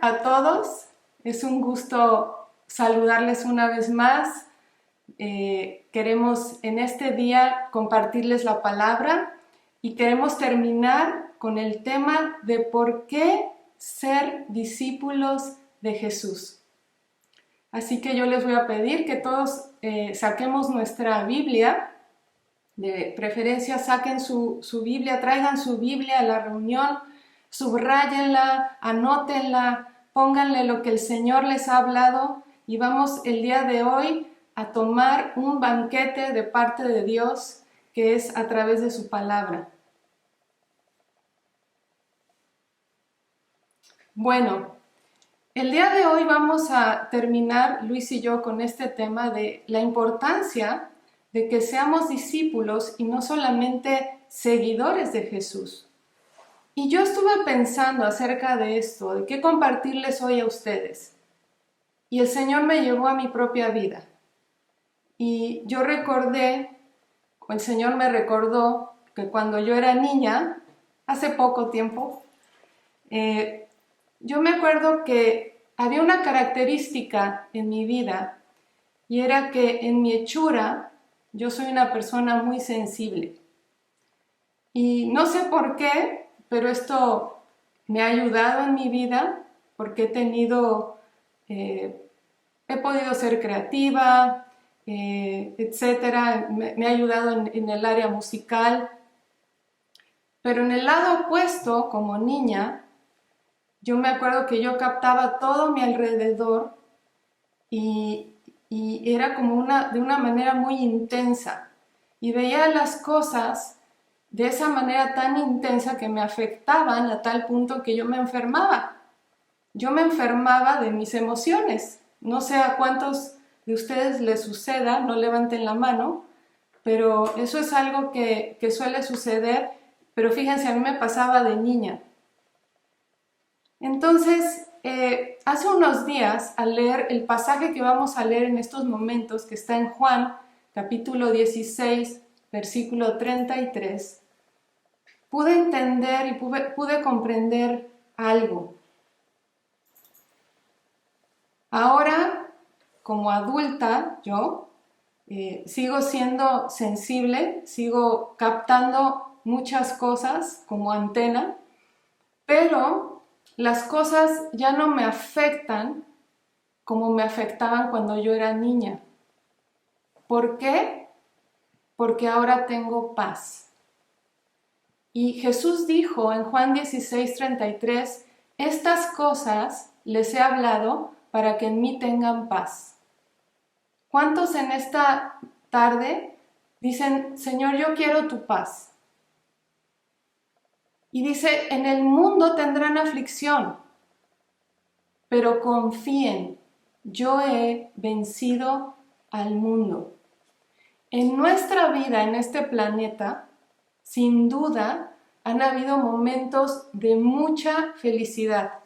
a todos. Es un gusto saludarles una vez más. Queremos en este día compartirles la palabra y queremos terminar con el tema de por qué ser discípulos de Jesús. Así que yo les voy a pedir que todos saquemos nuestra Biblia. De preferencia saquen su Biblia, traigan su Biblia a la reunión, subrayenla, anótenla, pónganle lo que el Señor les ha hablado y vamos el día de hoy a tomar un banquete de parte de Dios que es a través de su palabra. Bueno, el día de hoy vamos a terminar, Luis y yo, con este tema de la importancia de que seamos discípulos y no solamente seguidores de Jesús. Y yo estuve pensando acerca de esto, de qué compartirles hoy a ustedes. Y el Señor me llevó a mi propia vida. Y yo recordé, el Señor me recordó que cuando yo era niña, hace poco tiempo, yo me acuerdo que había una característica en mi vida y era que en mi hechura yo soy una persona muy sensible. Y no sé por qué, pero esto me ha ayudado en mi vida porque he podido ser creativa, etcétera. Me ha ayudado en el área musical. Pero en el lado opuesto, como niña, yo me acuerdo que yo captaba todo mi alrededor y era como de una manera muy intensa y veía las cosas de esa manera tan intensa que me afectaban a tal punto que yo me enfermaba. Yo me enfermaba de mis emociones. No sé a cuántos de ustedes les suceda, no levanten la mano, pero eso es algo que suele suceder, pero fíjense, a mí me pasaba de niña. Entonces, hace unos días, al leer el pasaje que vamos a leer en estos momentos, que está en Juan, capítulo 16, versículo 33, pude entender y pude comprender algo. Ahora, como adulta, yo sigo siendo sensible, sigo captando muchas cosas como antena, pero las cosas ya no me afectan como me afectaban cuando yo era niña. ¿Por qué? Porque ahora tengo paz. Y Jesús dijo en Juan 16:33, estas cosas les he hablado para que en mí tengan paz. ¿Cuántos en esta tarde dicen, Señor, yo quiero tu paz? Y dice, en el mundo tendrán aflicción, pero confíen, yo he vencido al mundo. En nuestra vida, en este planeta, sin duda, han habido momentos de mucha felicidad.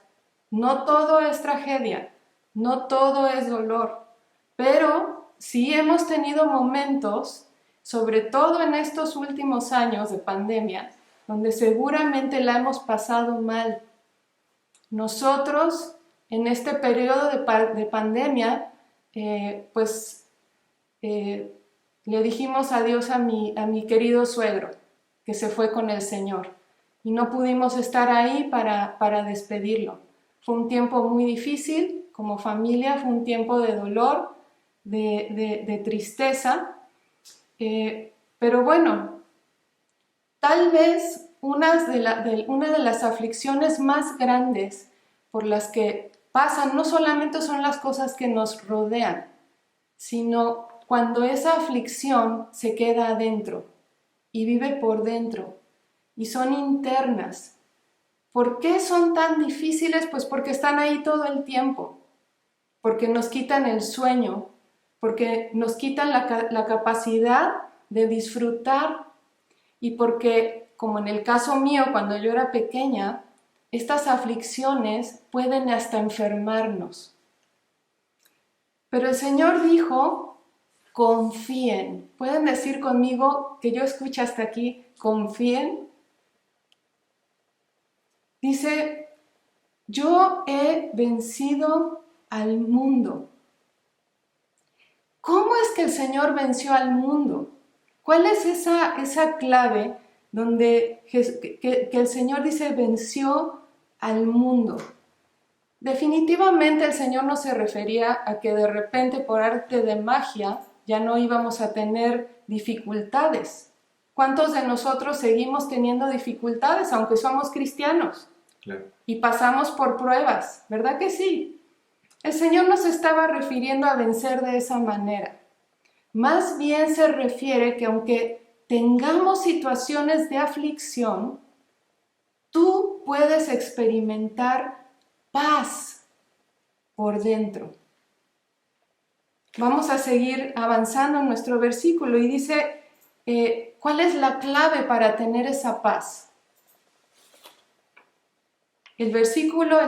No todo es tragedia, no todo es dolor, pero sí hemos tenido momentos, sobre todo en estos últimos años de pandemia, donde seguramente la hemos pasado mal. Nosotros, en este periodo de pandemia, le dijimos adiós a mi querido suegro, que se fue con el Señor, y no pudimos estar ahí para despedirlo. Fue un tiempo muy difícil, como familia, fue un tiempo de dolor, de tristeza, pero bueno, tal vez una de las aflicciones más grandes por las que pasan no solamente son las cosas que nos rodean, sino cuando esa aflicción se queda adentro y vive por dentro y son internas. ¿Por qué son tan difíciles? Pues porque están ahí todo el tiempo, porque nos quitan el sueño, porque nos quitan la capacidad de disfrutar y porque, como en el caso mío, cuando yo era pequeña, estas aflicciones pueden hasta enfermarnos. Pero el Señor dijo, confíen. ¿Pueden decir conmigo que yo escucho hasta aquí? Confíen. Dice, Yo he vencido al mundo. ¿Cómo es que el Señor venció al mundo? ¿Cuál es esa clave donde que el Señor dice venció al mundo? Definitivamente el Señor no se refería a que de repente por arte de magia ya no íbamos a tener dificultades. ¿Cuántos de nosotros seguimos teniendo dificultades aunque somos cristianos? Claro. Y pasamos por pruebas, ¿verdad que sí? El Señor no se estaba refiriendo a vencer de esa manera. Más bien se refiere que aunque tengamos situaciones de aflicción, tú puedes experimentar paz por dentro. Vamos a seguir avanzando en nuestro versículo y dice, ¿cuál es la clave para tener esa paz? El versículo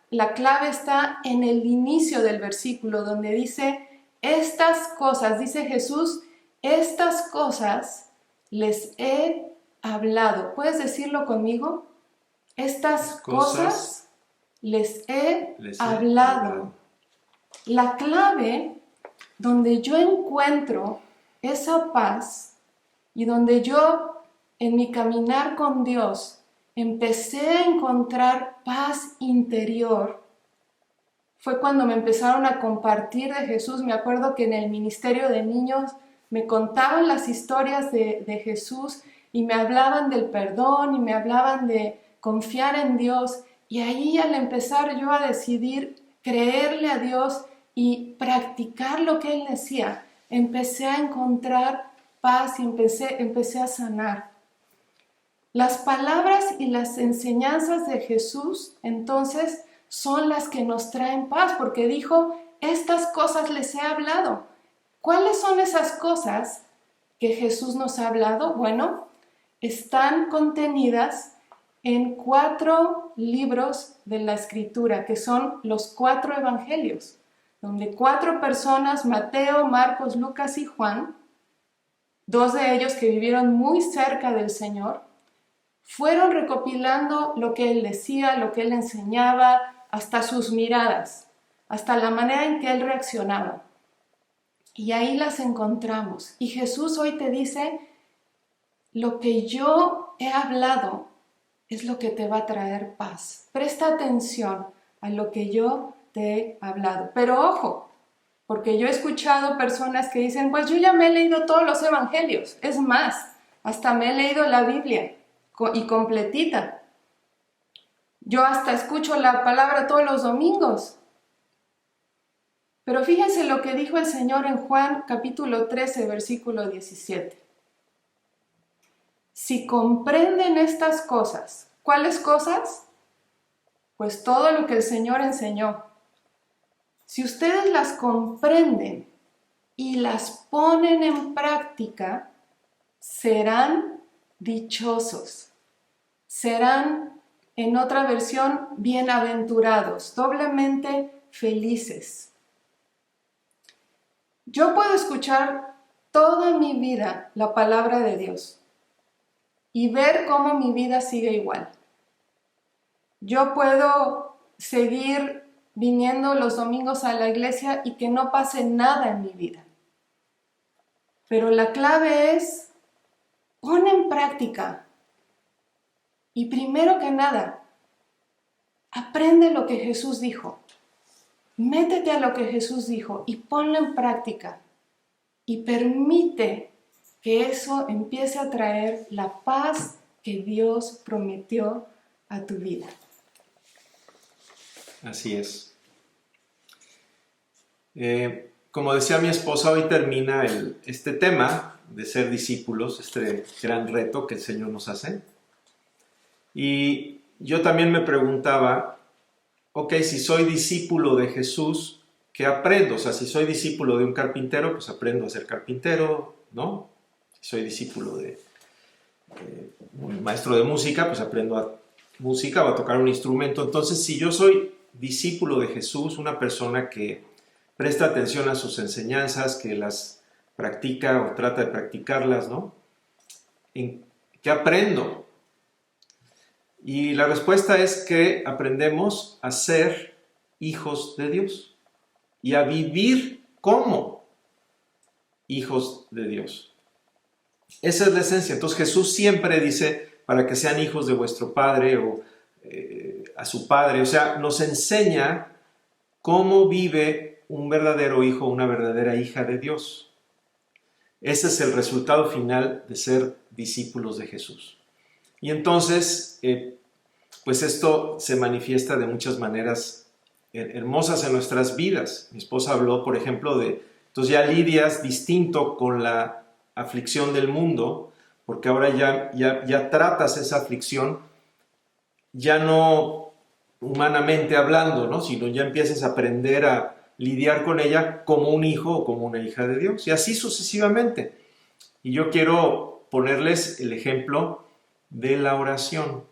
la clave está en el inicio del versículo, donde dice, estas cosas, dice Jesús, estas cosas les he hablado. ¿Puedes decirlo conmigo? Estas cosas les he hablado. La clave donde yo encuentro esa paz y donde yo en mi caminar con Dios empecé a encontrar paz interior fue cuando me empezaron a compartir de Jesús. Me acuerdo que en el ministerio de niños me contaban las historias de Jesús y me hablaban del perdón y me hablaban de confiar en Dios. Y ahí al empezar yo a decidir creerle a Dios y practicar lo que Él decía, empecé a encontrar paz y empecé a sanar. Las palabras y las enseñanzas de Jesús, entonces, son las que nos traen paz, porque dijo, estas cosas les he hablado. ¿Cuáles son esas cosas que Jesús nos ha hablado? Bueno, están contenidas en 4 libros de la Escritura, que son los 4 evangelios, donde 4 personas, Mateo, Marcos, Lucas y Juan, 2 de ellos que vivieron muy cerca del Señor, fueron recopilando lo que Él decía, lo que Él enseñaba, hasta sus miradas, hasta la manera en que Él reaccionaba. Y ahí las encontramos. Y Jesús hoy te dice, lo que yo he hablado es lo que te va a traer paz. Presta atención a lo que yo te he hablado. Pero ojo, porque yo he escuchado personas que dicen, pues yo ya me he leído todos los evangelios. Es más, hasta me he leído la Biblia y completita. Yo hasta escucho la palabra todos los domingos. Pero fíjense lo que dijo el Señor en Juan capítulo 13, versículo 17. Si comprenden estas cosas, ¿cuáles cosas? Pues todo lo que el Señor enseñó. Si ustedes las comprenden y las ponen en práctica, serán dichosos. Serán, en otra versión, bienaventurados, doblemente felices. Yo puedo escuchar toda mi vida la palabra de Dios y ver cómo mi vida sigue igual. Yo puedo seguir viniendo los domingos a la iglesia y que no pase nada en mi vida. Pero la clave es, pon en práctica. Y primero que nada, aprende lo que Jesús dijo. Métete a lo que Jesús dijo y ponlo en práctica. Y permite que eso empiece a traer la paz que Dios prometió a tu vida. Así es. Como decía mi esposa, hoy termina este tema de ser discípulos, este gran reto que el Señor nos hace. Y yo también me preguntaba, ok, si soy discípulo de Jesús, ¿qué aprendo? O sea, si soy discípulo de un carpintero, pues aprendo a ser carpintero, ¿no? Si soy discípulo de un maestro de música, pues aprendo a música o a tocar un instrumento. Entonces, si yo soy discípulo de Jesús, una persona que presta atención a sus enseñanzas, que las practica o trata de practicarlas, ¿no? ¿En qué aprendo? Y la respuesta es que aprendemos a ser hijos de Dios y a vivir como hijos de Dios. Esa es la esencia. Entonces Jesús siempre dice, para que sean hijos de vuestro Padre o a su Padre. O sea, nos enseña cómo vive un verdadero hijo, una verdadera hija de Dios. Ese es el resultado final de ser discípulos de Jesús. Y entonces, pues esto se manifiesta de muchas maneras hermosas en nuestras vidas. Mi esposa habló, por ejemplo, entonces ya lidias distinto con la aflicción del mundo, porque ahora ya tratas esa aflicción, ya no humanamente hablando, ¿no? Sino ya empiezas a aprender a lidiar con ella como un hijo o como una hija de Dios, y así sucesivamente. Y yo quiero ponerles el ejemplo de la oración.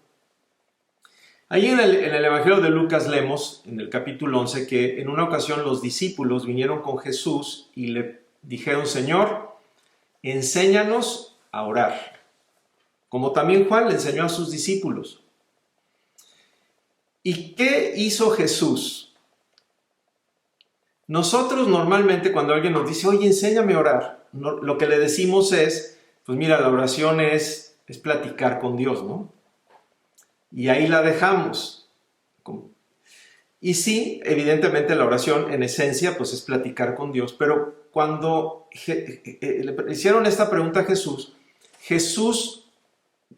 Ahí en el Evangelio de Lucas leemos, en el capítulo 11, que en una ocasión los discípulos vinieron con Jesús y le dijeron: Señor, enséñanos a orar, como también Juan le enseñó a sus discípulos. ¿Y qué hizo Jesús? Nosotros normalmente cuando alguien nos dice: oye, enséñame a orar, lo que le decimos es, pues mira, la oración es platicar con Dios, ¿no? Y ahí la dejamos. Y sí, evidentemente la oración en esencia pues es platicar con Dios, pero cuando le hicieron esta pregunta a Jesús, Jesús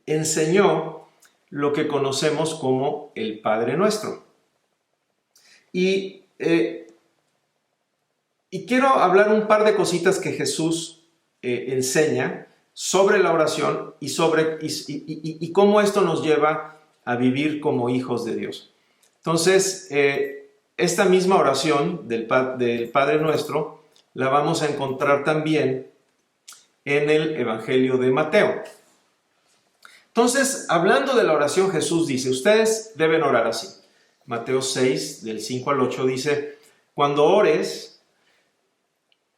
enseñó lo que conocemos como el Padre Nuestro. Y quiero hablar un par de cositas que Jesús enseña sobre la oración y cómo esto nos lleva a vivir como hijos de Dios. Entonces, esta misma oración del Padre Nuestro la vamos a encontrar también en el Evangelio de Mateo. Entonces, hablando de la oración, Jesús dice: ustedes deben orar así. Mateo 6, del 5 al 8 dice: cuando ores,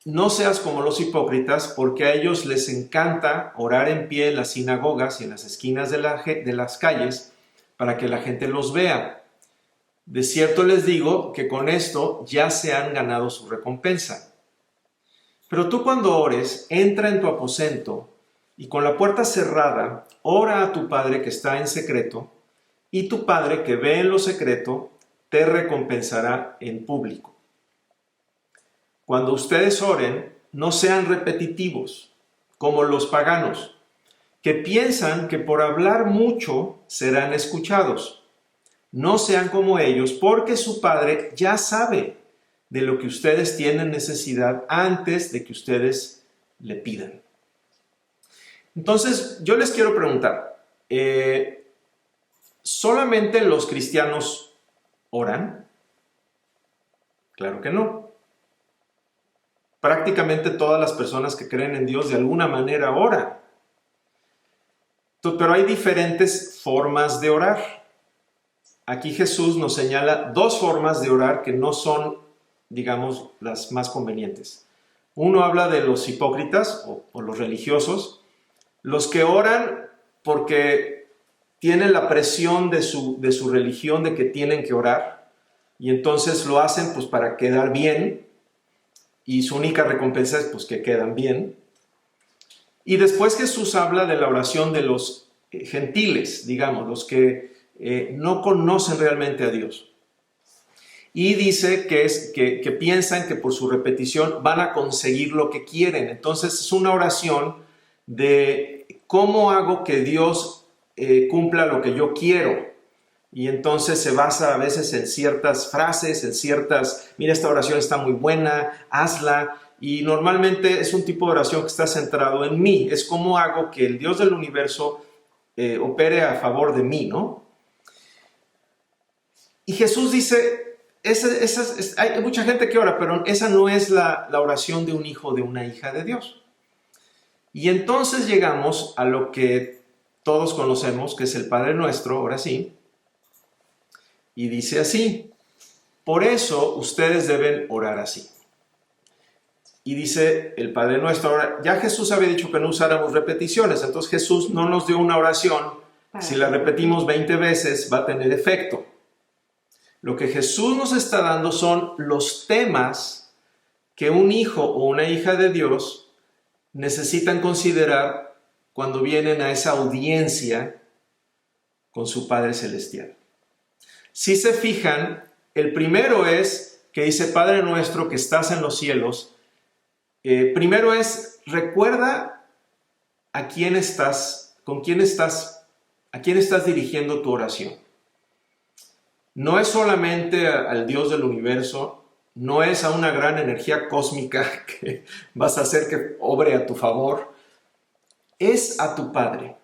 no seas como los hipócritas, porque a ellos les encanta orar en pie en las sinagogas y en las esquinas de las calles para que la gente los vea. De cierto les digo que con esto ya se han ganado su recompensa. Pero tú, cuando ores, entra en tu aposento y con la puerta cerrada, ora a tu Padre que está en secreto, y tu Padre que ve en lo secreto te recompensará en público. Cuando ustedes oren, no sean repetitivos, como los paganos, que piensan que por hablar mucho serán escuchados. No sean como ellos, porque su Padre ya sabe de lo que ustedes tienen necesidad antes de que ustedes le pidan. Entonces, yo les quiero preguntar, ¿solamente los cristianos oran? Claro que no. Prácticamente todas las personas que creen en Dios de alguna manera oran. Pero hay diferentes formas de orar. Aquí Jesús nos señala dos formas de orar que no son, digamos, las más convenientes. Uno habla de los hipócritas o los religiosos, los que oran porque tienen la presión de su religión de que tienen que orar, y entonces lo hacen pues para quedar bien, y su única recompensa es pues que quedan bien. Y después Jesús habla de la oración de los gentiles, digamos, los que no conocen realmente a Dios. Y dice que piensan que por su repetición van a conseguir lo que quieren. Entonces es una oración de cómo hago que Dios cumpla lo que yo quiero. Y entonces se basa a veces en ciertas frases, mira, esta oración está muy buena, hazla. Y normalmente es un tipo de oración que está centrado en mí. Es cómo hago que el Dios del universo opere a favor de mí, ¿no? Y Jesús dice, hay mucha gente que ora, pero esa no es la oración de un hijo o de una hija de Dios. Y entonces llegamos a lo que todos conocemos, que es el Padre Nuestro, ahora sí. Y dice así: por eso ustedes deben orar así. Y dice el Padre Nuestro. Ahora, ya Jesús había dicho que no usáramos repeticiones, entonces Jesús no nos dio una oración Si la repetimos 20 veces, va a tener efecto. Lo que Jesús nos está dando son los temas que un hijo o una hija de Dios necesitan considerar cuando vienen a esa audiencia con su Padre Celestial. Si se fijan, el primero es que dice, Padre nuestro que estás en los cielos. Primero es, recuerda a quién estás, con quién estás, a quién estás dirigiendo tu oración. No es solamente al Dios del universo, no es a una gran energía cósmica que vas a hacer que obre a tu favor, es a tu Padre.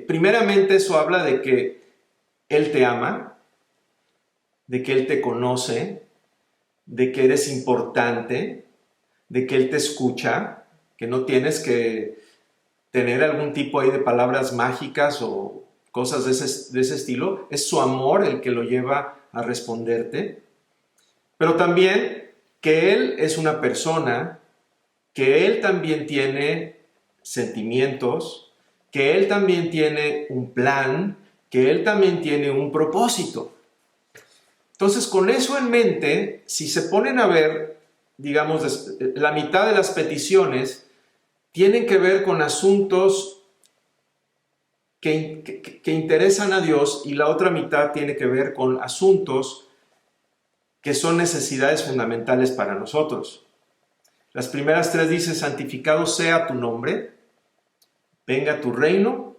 Primeramente eso habla de que Él te ama, de que Él te conoce, de que eres importante, de que Él te escucha, que no tienes que tener algún tipo ahí de palabras mágicas o cosas de ese estilo. Es su amor el que lo lleva a responderte, pero también que Él es una persona, que Él también tiene sentimientos, que Él también tiene un plan, que Él también tiene un propósito. Entonces, con eso en mente, si se ponen a ver, digamos, la mitad de las peticiones tienen que ver con asuntos que interesan a Dios y la otra mitad tiene que ver con asuntos que son necesidades fundamentales para nosotros. Las primeras tres dice, santificado sea tu nombre, venga tu reino,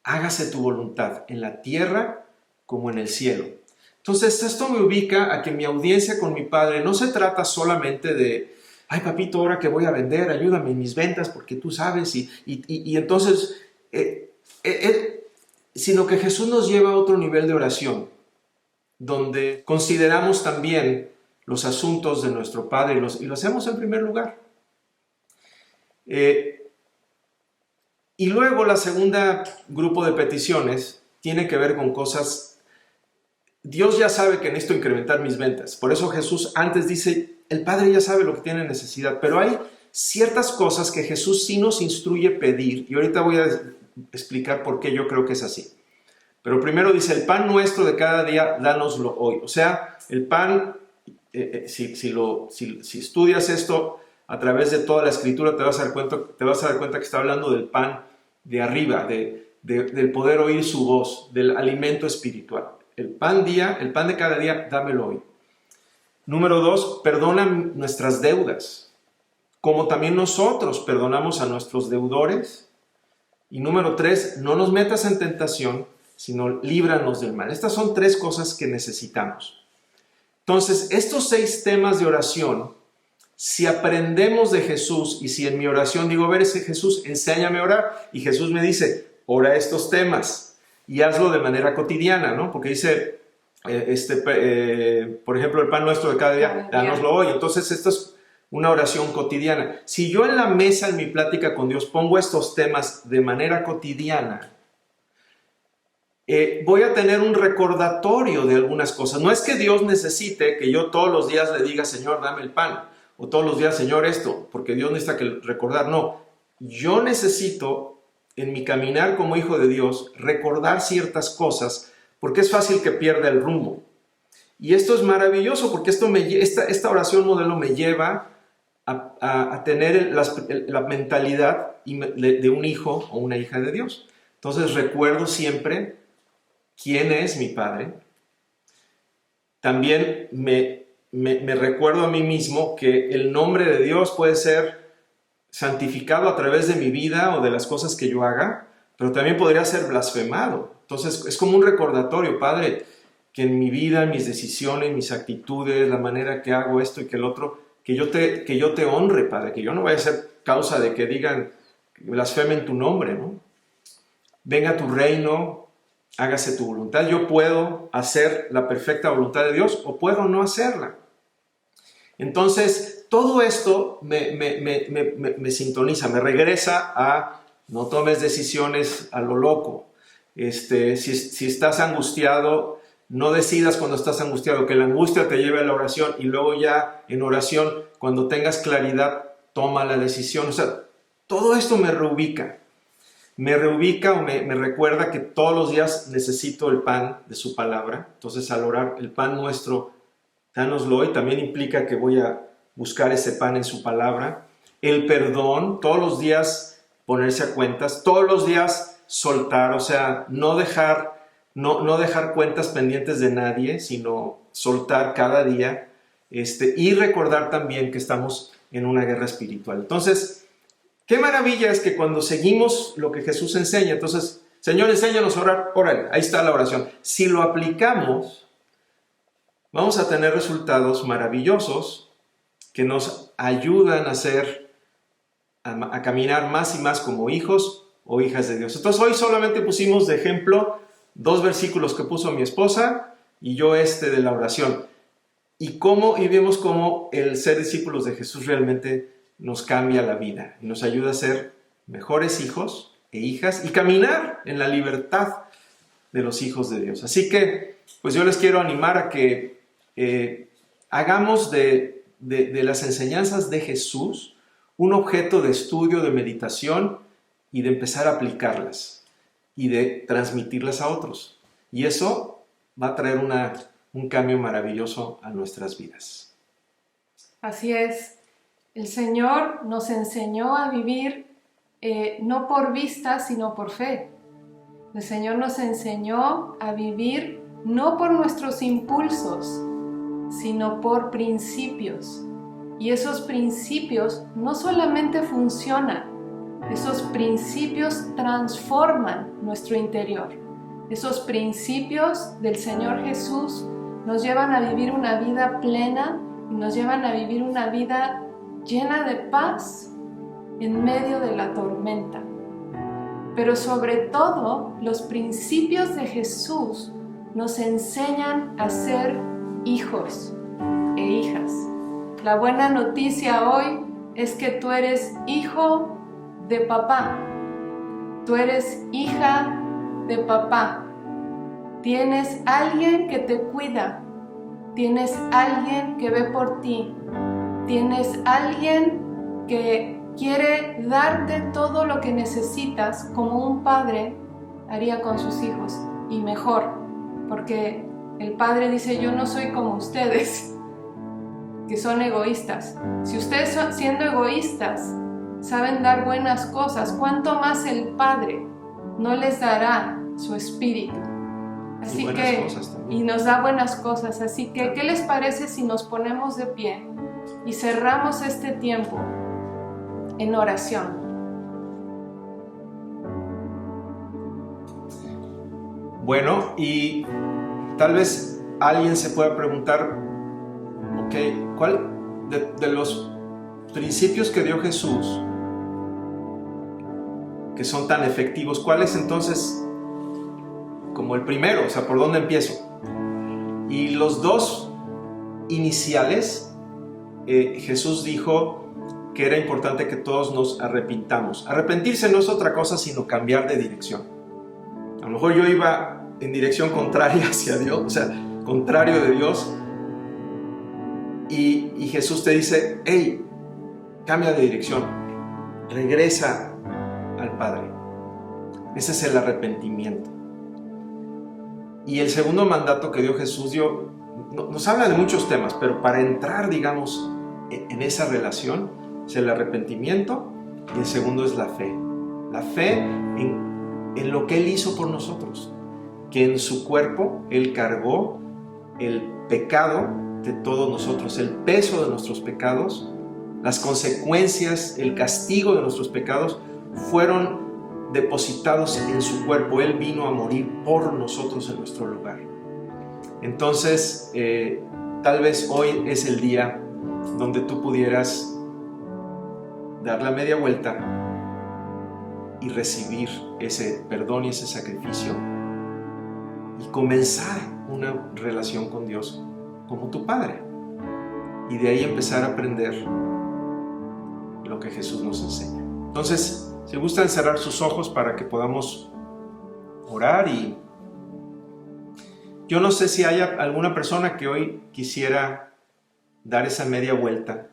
hágase tu voluntad en la tierra como en el cielo. Entonces esto me ubica a que mi audiencia con mi Padre no se trata solamente de, ay papito, ahora que voy a vender, ayúdame en mis ventas porque tú sabes, y entonces... sino que Jesús nos lleva a otro nivel de oración, donde consideramos también los asuntos de nuestro Padre y lo hacemos en primer lugar. Y luego la segunda grupo de peticiones tiene que ver con cosas. Dios ya sabe que necesito incrementar mis ventas, por eso Jesús antes dice, el Padre ya sabe lo que tiene necesidad, pero hay ciertas cosas que Jesús sí nos instruye pedir, y ahorita voy a explicar por qué yo creo que es así. Pero primero dice, el pan nuestro de cada día, dánoslo hoy. O sea, el pan, si estudias esto a través de toda la Escritura, te vas a dar cuenta que está hablando del pan de arriba, del poder oír su voz, del alimento espiritual. El pan de cada día, dámelo hoy. Número 2, perdona nuestras deudas, como también nosotros perdonamos a nuestros deudores. Y número 3, no nos metas en tentación, sino líbranos del mal. Estas son 3 cosas que necesitamos. Entonces, estos 6 temas de oración, si aprendemos de Jesús y si en mi oración digo, a ver, Jesús, enséñame a orar, y Jesús me dice, ora estos temas y hazlo de manera cotidiana, ¿no? Porque dice, por ejemplo, el pan nuestro de cada día, dánoslo hoy. Entonces, esto es una oración cotidiana. Si yo en la mesa, en mi plática con Dios, pongo estos temas de manera cotidiana, voy a tener un recordatorio de algunas cosas. No es que Dios necesite que yo todos los días le diga, Señor, dame el pan, o todos los días, Señor, esto, porque Dios necesita que recordar. No, yo necesito, en mi caminar como hijo de Dios, recordar ciertas cosas, porque es fácil que pierda el rumbo. Y esto es maravilloso, porque esta oración modelo me lleva a tener la mentalidad de un hijo o una hija de Dios. Entonces recuerdo siempre quién es mi Padre. También me recuerdo a mí mismo que el nombre de Dios puede ser santificado a través de mi vida o de las cosas que yo haga, pero también podría ser blasfemado. Entonces es como un recordatorio, Padre, que en mi vida, en mis decisiones, mis actitudes, la manera que hago esto y que el otro, que yo te honre, Padre, que yo no vaya a ser causa de que digan, blasfemen tu nombre, ¿no? Venga tu reino, hágase tu voluntad. Yo puedo hacer la perfecta voluntad de Dios o puedo no hacerla. Entonces, todo esto me sintoniza, me regresa a no tomes decisiones a lo loco. Si estás angustiado, no decidas cuando estás angustiado, que la angustia te lleve a la oración y luego ya en oración, cuando tengas claridad, toma la decisión. O sea, todo esto me reubica. me reubica o me recuerda que todos los días necesito el pan de su palabra. Entonces, al orar, el pan nuestro, dánoslo hoy, también implica que voy a buscar ese pan en su palabra. El perdón, todos los días ponerse a cuentas, todos los días soltar, o sea, no dejar cuentas pendientes de nadie, sino soltar cada día, y recordar también que estamos en una guerra espiritual. Entonces, qué maravilla es que cuando seguimos lo que Jesús enseña, entonces, Señor, enséñanos a orar, órale, ahí está la oración. Si lo aplicamos, vamos a tener resultados maravillosos que nos ayudan a caminar más y más como hijos o hijas de Dios. Entonces, hoy solamente pusimos de ejemplo 2 versículos que puso mi esposa y yo de la oración. Y vemos cómo el ser discípulos de Jesús realmente nos cambia la vida y nos ayuda a ser mejores hijos e hijas y caminar en la libertad de los hijos de Dios. Así que, pues yo les quiero animar a que hagamos de las enseñanzas de Jesús un objeto de estudio, de meditación y de empezar a aplicarlas y de transmitirlas a otros. Y eso va a traer un cambio maravilloso a nuestras vidas. Así es. El Señor nos enseñó a vivir no por vista, sino por fe. El Señor nos enseñó a vivir no por nuestros impulsos, sino por principios. Y esos principios no solamente funcionan, esos principios transforman nuestro interior. Esos principios del Señor Jesús nos llevan a vivir una vida plena y nos llevan a vivir una vida llena de paz en medio de la tormenta. Pero sobre todo, los principios de Jesús nos enseñan a ser hijos e hijas. La buena noticia hoy es que tú eres hijo de papá. Tú eres hija de papá. Tienes alguien que te cuida. Tienes alguien que ve por ti. Tienes alguien que quiere darte todo lo que necesitas como un padre haría con sus hijos. Y mejor, porque el padre dice, yo no soy como ustedes, que son egoístas. Si ustedes siendo egoístas saben dar buenas cosas, ¿cuánto más el Padre no les dará su espíritu? Así que, y nos da buenas cosas. Así que, ¿qué les parece si nos ponemos de pie y cerramos este tiempo en oración? Bueno, y tal vez alguien se pueda preguntar, ¿cuál de los principios que dio Jesús, que son tan efectivos, cuál es entonces como el primero? O sea, ¿por dónde empiezo? Y los 2 iniciales, Jesús dijo que era importante que todos nos arrepintamos. Arrepentirse no es otra cosa sino cambiar de dirección. A lo mejor yo iba en dirección contraria hacia Dios, o sea, contrario de Dios, y Jesús te dice, hey, cambia de dirección, regresa al Padre. Ese es el arrepentimiento. Y el segundo mandato que dio Jesús nos habla de muchos temas, pero para entrar, digamos, en esa relación es el arrepentimiento, y el segundo es la fe. La fe en lo que Él hizo por nosotros, que en su cuerpo Él cargó el pecado de todos nosotros, el peso de nuestros pecados, las consecuencias, el castigo de nuestros pecados fueron depositados en su cuerpo. Él vino a morir por nosotros en nuestro lugar. Entonces, tal vez hoy es el día donde tú pudieras dar la media vuelta y recibir ese perdón y ese sacrificio y comenzar una relación con Dios como tu Padre, y de ahí empezar a aprender lo que Jesús nos enseña. Entonces, si gustan cerrar sus ojos para que podamos orar, y yo no sé si haya alguna persona que hoy quisiera dar esa media vuelta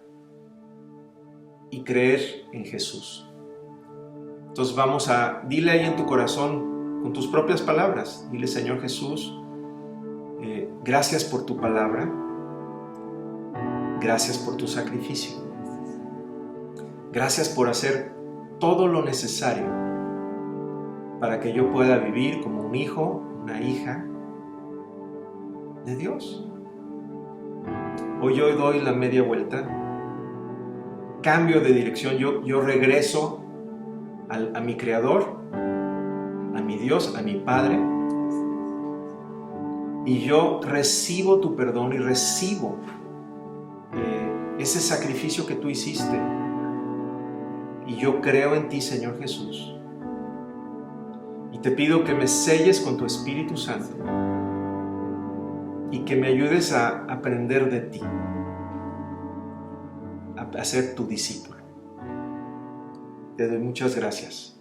y creer en Jesús. Entonces dile ahí en tu corazón con tus propias palabras, dile: Señor Jesús, gracias por tu palabra, gracias por tu sacrificio, gracias por hacer todo lo necesario para que yo pueda vivir como un hijo, una hija de Dios. Hoy yo doy la media vuelta, cambio de dirección, yo regreso a mi Creador, a mi Dios, a mi Padre, y yo recibo tu perdón y recibo ese sacrificio que tú hiciste, y yo creo en ti, Señor Jesús, y te pido que me selles con tu Espíritu Santo y que me ayudes a aprender de ti, a ser tu discípulo. Te doy muchas gracias.